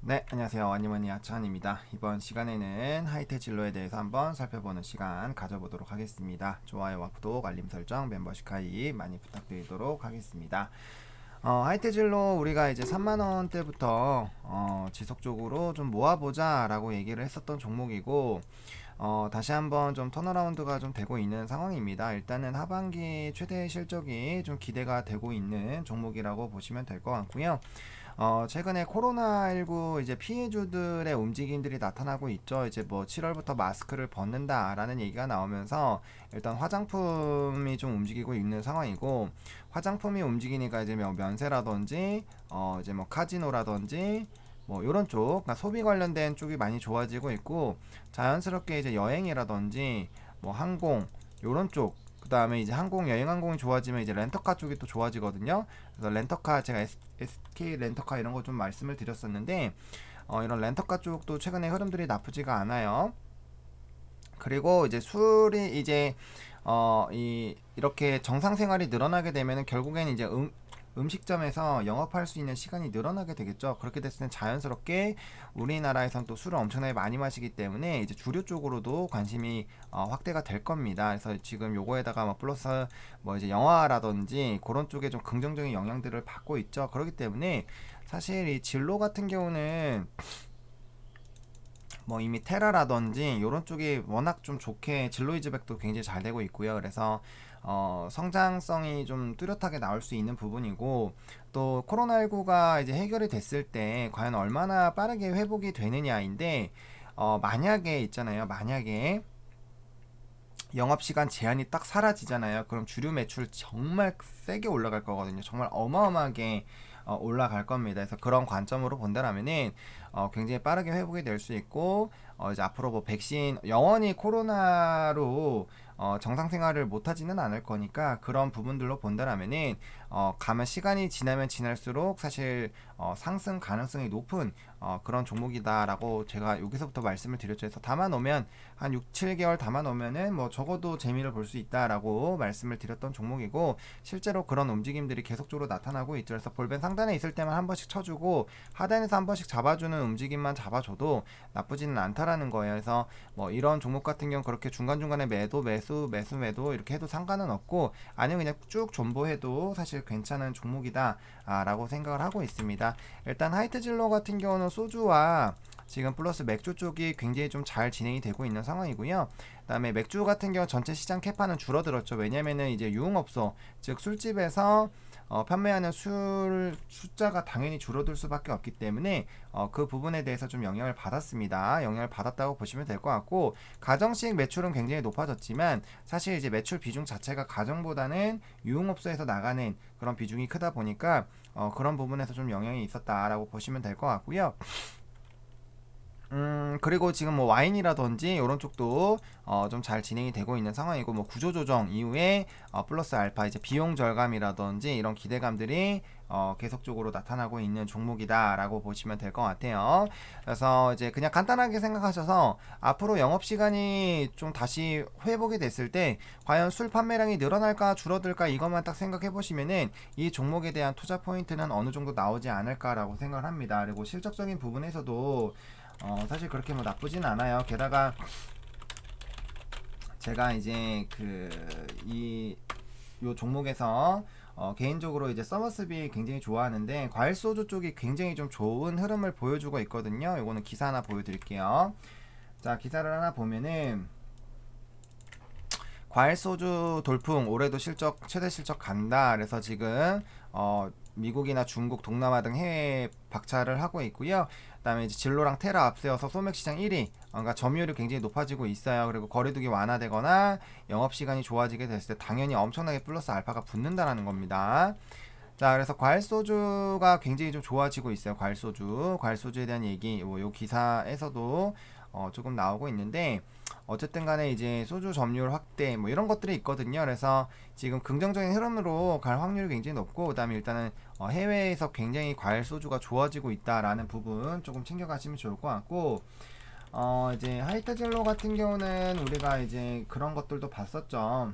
네, 안녕하세요. 와니머니 아차한입니다. 이번 시간에는 하이테 진로에 대해서 한번 살펴보는 시간 가져보도록 하겠습니다. 좋아요와 구독, 알림 설정, 멤버십 가입 많이 부탁드리도록 하겠습니다. 하이테 진로 우리가 이제 3만원대부터 지속적으로 좀 모아보자 라고 얘기를 했었던 종목이고, 다시 한번 좀 턴어라운드가 좀 되고 있는 상황입니다. 일단은 하반기 최대 실적이 좀 기대가 되고 있는 종목이라고 보시면 될 것 같고요. 최근에 코로나19 이제 피해주들의 움직임들이 나타나고 있죠. 이제 뭐 7월부터 마스크를 벗는다라는 얘기가 나오면서 일단 화장품이 좀 움직이고 있는 상황이고, 화장품이 움직이니까 이제 뭐 면세라든지 이제 뭐 카지노라든지 뭐 이런 쪽, 그러니까 소비 관련된 쪽이 많이 좋아지고 있고, 자연스럽게 이제 여행이라든지 뭐 항공 요런 쪽, 그 다음에 이제 여행 항공이 좋아지면 이제 렌터카 쪽이 또 좋아지거든요. 그래서 렌터카, 제가 SK 렌터카 이런 거 좀 말씀을 드렸었는데, 이런 렌터카 쪽도 최근에 흐름들이 나쁘지가 않아요. 그리고 이제 술이 이제 이렇게 정상 생활이 늘어나게 되면은 결국엔 이제 음식점에서 영업할 수 있는 시간이 늘어나게 되겠죠. 그렇게 됐을 땐 자연스럽게 우리나라에선 또 술을 엄청나게 많이 마시기 때문에 이제 주류 쪽으로도 관심이 확대가 될 겁니다. 그래서 지금 요거에다가 뭐 플러스 뭐 이제 영화라든지 그런 쪽에 좀 긍정적인 영향들을 받고 있죠. 그렇기 때문에 사실 이 진로 같은 경우는 뭐 이미 테라라든지 이런 쪽이 워낙 좀 좋게 진로이즈백도 굉장히 잘 되고 있고요. 그래서 성장성이 좀 뚜렷하게 나올 수 있는 부분이고, 또 코로나19가 이제 해결이 됐을 때 과연 얼마나 빠르게 회복이 되느냐인데, 만약에 있잖아요. 만약에 영업시간 제한이 딱 사라지잖아요. 그럼 주류 매출 정말 세게 올라갈 거거든요. 정말 어마어마하게 올라갈 겁니다. 그래서 그런 관점으로 본다면은 굉장히 빠르게 회복이 될 수 있고, 이제 앞으로 뭐 백신 영원히 코로나로 정상 생활을 못 하지는 않을 거니까, 그런 부분들로 본다면은 가면 시간이 지나면 지날수록 사실 상승 가능성이 높은 그런 종목이다라고 제가 여기서부터 말씀을 드렸죠. 그래서 담아놓으면 한 6, 7개월 담아놓으면은 뭐 적어도 재미를 볼 수 있다라고 말씀을 드렸던 종목이고, 실제로 그런 움직임들이 계속적으로 나타나고 있죠. 그래서 볼벤 상단에 있을 때만 한 번씩 쳐주고 하단에서 한 번씩 잡아주는 움직임만 잡아줘도 나쁘지는 않다라는 거예요. 그래서 뭐 이런 종목 같은 경우 그렇게 중간중간에 매도 매수 매도 이렇게 해도 상관은 없고, 아니면 그냥 쭉 존버해도 사실 괜찮은 종목이다 라고 생각을 하고 있습니다. 일단 하이트진로 같은 경우는 소주와 지금 플러스 맥주 쪽이 굉장히 좀 잘 진행이 되고 있는 상황이고요. 그다음에 맥주 같은 경우 전체 시장 캐파는 줄어들었죠. 왜냐면은 이제 유흥업소, 즉 술집에서 판매하는 술 숫자가 당연히 줄어들 수밖에 없기 때문에 그 부분에 대해서 좀 영향을 받았습니다. 영향을 받았다고 보시면 될 것 같고, 가정식 매출은 굉장히 높아졌지만 사실 이제 매출 비중 자체가 가정보다는 유흥업소에서 나가는 그런 비중이 크다 보니까 그런 부분에서 좀 영향이 있었다라고 보시면 될 것 같고요. 그리고 지금 뭐 와인이라든지 이런 쪽도 좀 잘 진행이 되고 있는 상황이고, 뭐 구조조정 이후에 플러스 알파 이제 비용 절감이라든지 이런 기대감들이 계속적으로 나타나고 있는 종목이다라고 보시면 될 것 같아요. 그래서 이제 그냥 간단하게 생각하셔서 앞으로 영업 시간이 좀 다시 회복이 됐을 때 과연 술 판매량이 늘어날까 줄어들까 이것만 딱 생각해 보시면은 이 종목에 대한 투자 포인트는 어느 정도 나오지 않을까라고 생각을 합니다. 그리고 실적적인 부분에서도 사실 그렇게 뭐 나쁘진 않아요. 게다가 제가 이제 요 종목에서 개인적으로 이제 서머스비 굉장히 좋아하는데, 과일 소주 쪽이 굉장히 좀 좋은 흐름을 보여주고 있거든요. 요거는 기사 하나 보여드릴게요. 자, 기사를 하나 보면은 과일 소주 돌풍 올해도 실적 최대 실적 간다. 그래서 지금 미국이나 중국, 동남아 등 해외에 박차를 하고 있고요. 그다음에 이제 진로랑 테라 앞세워서 소맥 시장 1위. 그러니까 점유율이 굉장히 높아지고 있어요. 그리고 거리두기 완화되거나 영업 시간이 좋아지게 됐을 때 당연히 엄청나게 플러스 알파가 붙는다라는 겁니다. 자, 그래서 과일 소주가 굉장히 좀 좋아지고 있어요. 과일 소주에 대한 얘기, 요 기사에서도 조금 나오고 있는데, 어쨌든 간에 이제 소주 점유율 확대 뭐 이런 것들이 있거든요. 그래서 지금 긍정적인 흐름으로 갈 확률이 굉장히 높고, 그다음에 일단은 해외에서 굉장히 과일 소주가 좋아지고 있다라는 부분 조금 챙겨가시면 좋을 것 같고, 이제 하이트젤로 같은 경우는 우리가 이제 그런 것들도 봤었죠.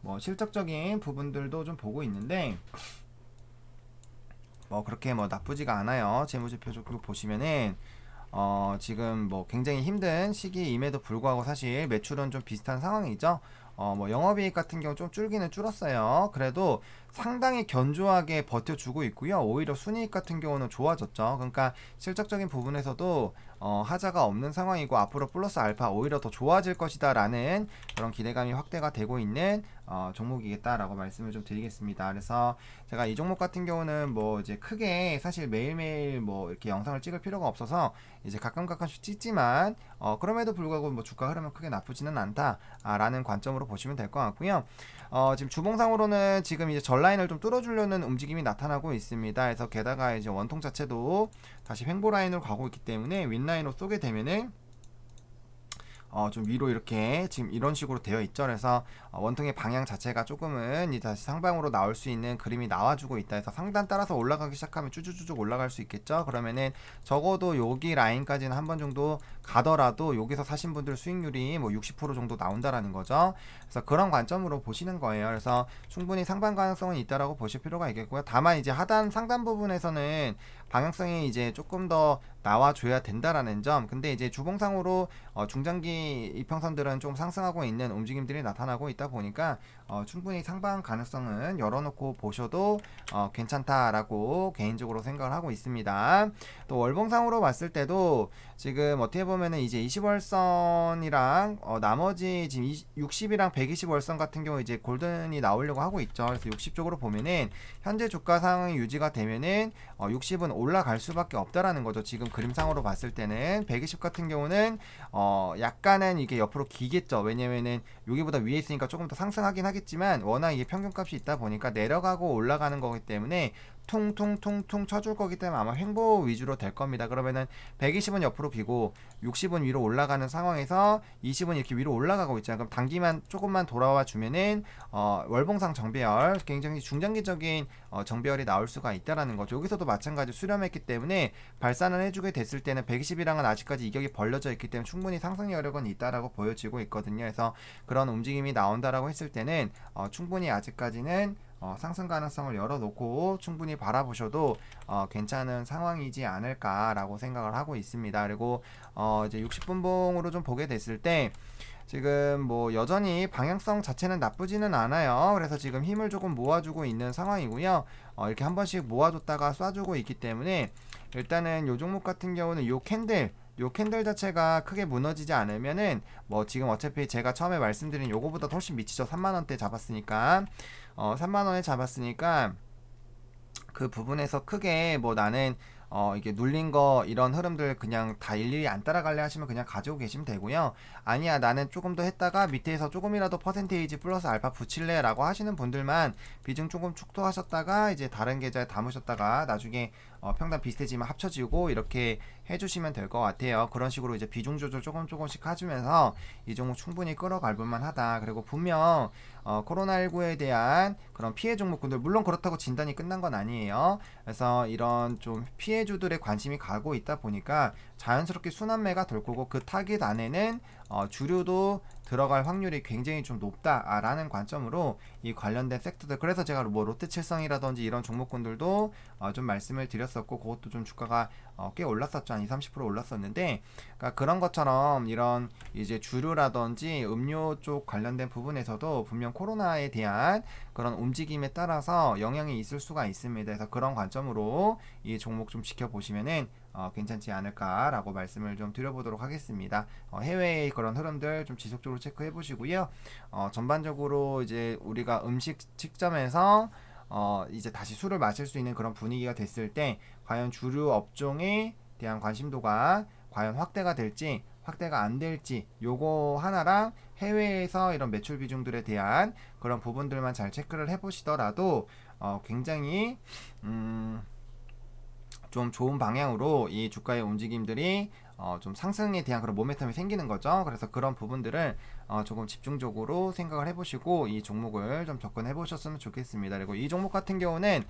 뭐 실적적인 부분들도 좀 보고 있는데, 뭐 그렇게 뭐 나쁘지가 않아요. 재무제표 쪽도 보시면은 지금 뭐 굉장히 힘든 시기임에도 불구하고 사실 매출은 좀 비슷한 상황이죠. 뭐 영업이익 같은 경우 좀 줄기는 줄었어요. 그래도 상당히 견조하게 버텨주고 있고요. 오히려 순이익 같은 경우는 좋아졌죠. 그러니까 실적적인 부분에서도 하자가 없는 상황이고 앞으로 플러스 알파 오히려 더 좋아질 것이다라는 그런 기대감이 확대가 되고 있는 종목이겠다라고 말씀을 좀 드리겠습니다. 그래서 제가 이 종목 같은 경우는 뭐 이제 크게 사실 매일매일 뭐 이렇게 영상을 찍을 필요가 없어서 이제 가끔씩 찍지만 그럼에도 불구하고 뭐 주가 흐름은 크게 나쁘지는 않다라는 관점으로 보시면 될 것 같고요. 지금 주봉상으로는 지금 이제 전라인을 좀 뚫어주려는 움직임이 나타나고 있습니다. 그래서 게다가 이제 원통 자체도 다시 횡보 라인으로 가고 있기 때문에 윗라인으로 쏘게 되면은 좀 위로 이렇게 지금 이런 식으로 되어 있죠. 그래서 원통의 방향 자체가 조금은 이제 다시 상방으로 나올 수 있는 그림이 나와주고 있다 해서 상단 따라서 올라가기 시작하면 쭈쭈쭈쭉 올라갈 수 있겠죠. 그러면은 적어도 여기 라인까지는 한 번 정도 가더라도 여기서 사신 분들 수익률이 뭐 60% 정도 나온다라는 거죠. 그래서 그런 관점으로 보시는 거예요. 그래서 충분히 상방 가능성은 있다라고 보실 필요가 있겠고요. 다만 이제 하단 상단 부분에서는 방향성이 이제 조금 더 나와줘야 된다라는 점. 근데 이제 주봉상으로 중장기 이평선들은 좀 상승하고 있는 움직임들이 나타나고 있다 보니까 충분히 상방 가능성은 열어놓고 보셔도 괜찮다라고 개인적으로 생각을 하고 있습니다. 또 월봉상으로 봤을 때도 지금 어떻게 보면은 이제 20월선이랑 나머지 지금 60이랑 120월선 같은 경우 이제 골든이 나오려고 하고 있죠. 그래서 60 쪽으로 보면은 현재 주가 상황이 유지가 되면은 60은 올라갈 수밖에 없다라는 거죠. 지금 그림상으로 봤을 때는 120 같은 경우는 약간은 이게 옆으로 기겠죠. 왜냐면은 여기보다 위에 있으니까 조금 더 상승하긴 하겠지만 워낙 이게 평균값이 있다 보니까 내려가고 올라가는 거기 때문에 퉁퉁퉁퉁 쳐줄 거기 때문에 아마 횡보 위주로 될 겁니다. 그러면은 120은 옆으로 기고 60은 위로 올라가는 상황에서 20은 이렇게 위로 올라가고 있잖아요. 그럼 단기만 조금만 돌아와 주면은 월봉상 정배열 굉장히 중장기적인 정배열이 나올 수가 있다라는 거죠. 여기서도 마찬가지 수렴했기 때문에 발산을 해주게 됐을 때는 120이랑은 아직까지 이격이 벌려져 있기 때문에 충분히 상승 여력은 있다라고 보여지고 있거든요. 그래서 그런 움직임이 나온다라고 했을 때는 충분히 아직까지는 상승 가능성을 열어놓고 충분히 바라보셔도 괜찮은 상황이지 않을까라고 생각을 하고 있습니다. 그리고 이제 60분봉으로 좀 보게 됐을 때 지금 뭐 여전히 방향성 자체는 나쁘지는 않아요. 그래서 지금 힘을 조금 모아주고 있는 상황이고요. 이렇게 한 번씩 모아줬다가 쏴주고 있기 때문에 일단은 요 종목 같은 경우는 요 캔들 자체가 크게 무너지지 않으면은 뭐 지금 어차피 제가 처음에 말씀드린 요거보다 훨씬 미치죠. 3만원대 잡았으니까 3만원에 잡았으니까 그 부분에서 크게 뭐 나는 이게 눌린 거 이런 흐름들 그냥 다 일일이 안 따라갈래 하시면 그냥 가지고 계시면 되고요. 아니야 나는 조금 더 했다가 밑에서 조금이라도 퍼센테이지 플러스 알파 붙일래 라고 하시는 분들만 비중 조금 축소하셨다가 이제 다른 계좌에 담으셨다가 나중에 평단 비슷해지면 합쳐지고 이렇게 해주시면 될 것 같아요. 그런 식으로 이제 비중 조절 조금씩 해주면서 이 종목 충분히 끌어갈 볼만 하다. 그리고 분명 코로나19에 대한 그런 피해 종목군들 물론 그렇다고 진단이 끝난 건 아니에요. 그래서 이런 좀 피해주들의 관심이 가고 있다 보니까 자연스럽게 순환매가 될 거고 그 타깃 안에는 주류도 들어갈 확률이 굉장히 좀 높다라는 관점으로 이 관련된 섹터들 그래서 제가 뭐 롯데칠성이라든지 이런 종목군들도 좀 말씀을 드렸었고 그것도 좀 주가가 꽤 올랐었죠. 한 20-30% 올랐었는데 그러니까 그런 것처럼 이런 이제 주류라든지 음료 쪽 관련된 부분에서도 분명 코로나에 대한 그런 움직임에 따라서 영향이 있을 수가 있습니다. 그래서 그런 관점으로 이 종목 좀 지켜보시면은 괜찮지 않을까라고 말씀을 좀 드려보도록 하겠습니다. 해외의 그런 흐름들 좀 지속적으로 체크해 보시고요. 전반적으로 이제 우리가 음식 직점에서 이제 다시 술을 마실 수 있는 그런 분위기가 됐을 때 과연 주류 업종에 대한 관심도가 과연 확대가 될지 확대가 안 될지 요거 하나랑 해외에서 이런 매출 비중들에 대한 그런 부분들만 잘 체크를 해 보시더라도 굉장히 좀 좋은 방향으로 이 주가의 움직임들이 좀 상승에 대한 그런 모멘텀이 생기는 거죠. 그래서 그런 부분들을 조금 집중적으로 생각을 해보시고 이 종목을 좀 접근해 보셨으면 좋겠습니다. 그리고 이 종목 같은 경우는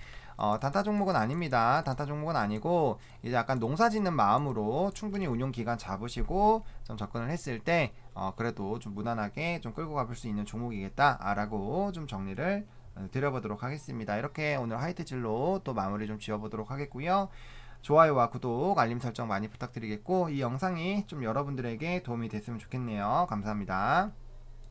단타 종목은 아닙니다. 단타 종목은 아니고 이제 약간 농사 짓는 마음으로 충분히 운용 기간 잡으시고 좀 접근을 했을 때 그래도 좀 무난하게 좀 끌고 가볼 수 있는 종목이겠다라고 좀 정리를 드려보도록 하겠습니다. 이렇게 오늘 화이트 진로 또 마무리 좀 지어보도록 하겠고요. 좋아요와 구독, 알림 설정 많이 부탁드리겠고 이 영상이 좀 여러분들에게 도움이 됐으면 좋겠네요. 감사합니다.